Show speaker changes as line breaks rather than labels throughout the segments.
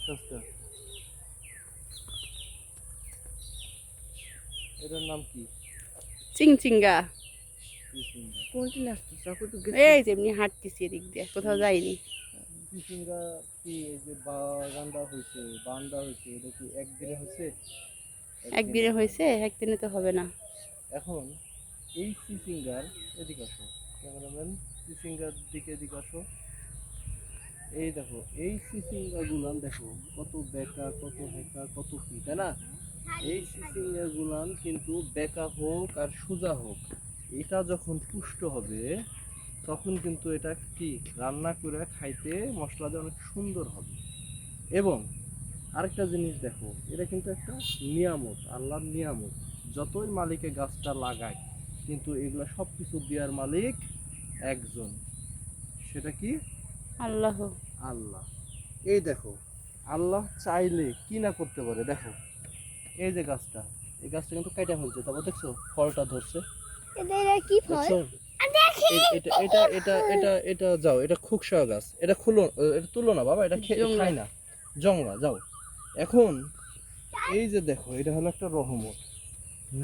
আস্তে আস্তে। এটার নাম কি?
চিংচিঙ্গা।
চিচিঙ্গা।
কোনটি লাগতেছে কত
এই যে এমনি হাঁটতেছি এদিক দিয়ে, কোথাও যাইনি।
চিচিঙ্গা কি এই যে বাগানটা হয়েছে, বানটা হয়েছে, এটা কি একদিনে হয়েছে?
একদিনে হয়েছে, একদিনে তো হবে না।
এখন এই চিচিঙ্গার, এদিকে আসো ক্যামেরাম্যান, চিচিঙ্গার দিকে এদিকে আসো। এই দেখো এই চিচিঙ্গা গুলান দেখো কত বেকা, কত হেকা, কত কি, তাই না? এই চিচিঙ্গা গুলান কিন্তু বেকা হোক আর সোজা হোক, এটা যখন পুষ্ট হবে তখন কিন্তু এটা কি রান্না করে খাইতে মশলা দিয়ে অনেক সুন্দর হবে। এবং আরেকটা জিনিস দেখো, এটা কিন্তু একটা নিয়ামত, আল্লাহর নিয়ামত। যতই মালিকে গাছটা লাগায় কিন্তু এগুলা সব কিছু দেওয়ার মালিক একজন, সেটা কি?
আল্লাহ।
আল্লাহ। এই দেখো আল্লাহ চাইলে কি না করতে পারে। দেখো এই যে গাছটা, এই গাছটা কিন্তু কেটে ফেলছে, তারপর দেখছো ফলটা ধরছে,
এটা কি ফল?
দেখছো? এটা এটা এটা এটা এটা যাও, এটা খুকসা গাছ, এটা খুলো, এটা তুলো না বাবা, এটা
জংলা।
খাই না, জংলা যাও। এখন এই যে দেখো এটা হলো একটা রহমত,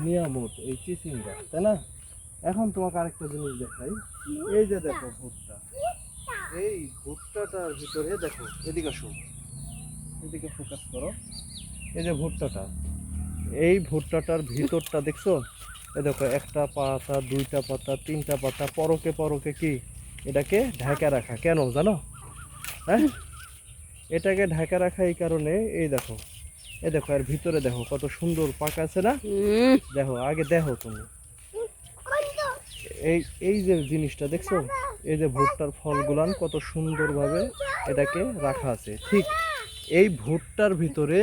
নিয়ামত, এই চিচিঙ্গা, তাই না? এখন তোমাকে আরেকটা জিনিস দেখাই। এই যে দেখো ভুট্টা, এই ভুট্টাটার ভিতরে দেখো, এদিকে আসো, এদিকে ফোকাস করো। এই যে ভুট্টাটা, এই ভুট্টাটার ভিতরটা দেখছো? এই দেখো একটা পাতা, দুইটা পাতা, তিনটা পাতা, পরকে পরকে কি এটাকে ঢাকা রাখা, কেন জানো? হ্যাঁ, এটাকে ঢাকা রাখা এই কারণে, এই দেখো, এই দেখো এর ভিতরে দেখো কত সুন্দর পাকা আছে না? দেখো আগে দেখো তুমি, এই এই যে জিনিসটা দেখছো, এই যে ভুট্টার ফলগুলান কত সুন্দরভাবে এটাকে রাখা আছে। ঠিক এই ভুট্টার ভিতরে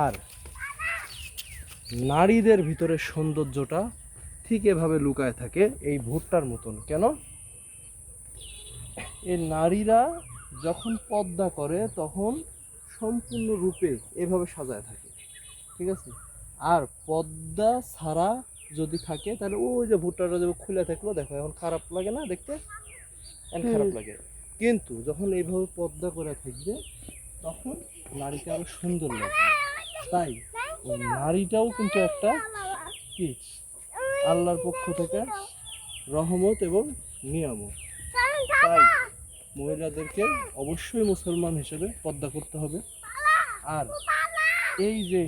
আর নারীদের ভিতরে সৌন্দর্যটা ঠিক এভাবে লুকায় থাকে এই ভুট্টার মতন। কেন? এই নারীরা যখন পর্দা করে তখন সম্পূর্ণ রূপে এভাবে সাজায় থাকে, ঠিক আছে? আর পর্দা ছাড়া যদি থাকে তাহলে ওই যে ভুট্টাটা যে খুলে থাকলো, দেখো এখন খারাপ লাগে না দেখতে? এখন খারাপ লাগে। কিন্তু যখন এইভাবে পর্দা করে থাকবে তখন নারীকে আরো সুন্দর লাগবে। তাই ওই নারীটাও কিন্তু একটা কি আল্লাহর পক্ষ থেকে রহমত এবং নিয়ামত। তাই মহিলাদেরকে অবশ্যই মুসলমান হিসেবে পর্দা করতে হবে। আর এই যে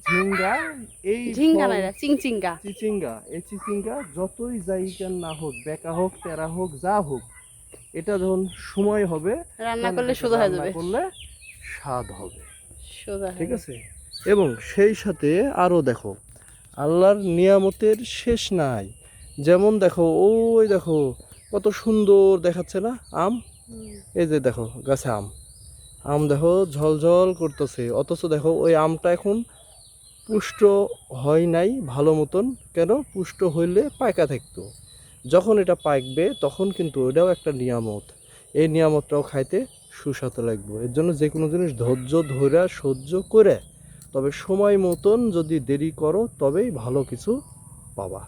ঝিঙ্গা, এই
ঝিঙ্গা
ফল,
না, চিংচিঙ্গা।
চিচিঙ্গা, এই চিচিঙ্গা যতই যাই না হোক, বেকা হোক, তেরা হোক, যা হোক, এটা যখন সময় হবে
রান্না
তখন
করলে
এটাকে
সোজা হয়ে
রান্না
যাবে,
করলে স্বাদ হবে,
সোজা
ঠিক
হবে।
আছে? এবং সেই সাথে আরো দেখো আল্লাহর নিয়ামতের শেষ নাই। যেমন দেখো ওই দেখো কত সুন্দর দেখাচ্ছে না আম? এই যে দেখো গাছে আম, আম দেখো ঝলঝল করতেছে, অথচ দেখো ওই আমটা এখন পুষ্ট হয় নাই ভালো মতন। কেন? পুষ্ট হইলে পাকা থাকতো, যখন এটা পাকবে তখন কিন্তু ওটাও একটা নিয়ামত, এই নিয়ামতটাও খাইতে সুস্বাদু লাগবে। এর জন্য যে কোনো জিনিস ধৈর্য ধরে সহ্য করে তবে সময় মতন যদি দেরি করো তবেই ভালো কিছু পাবা।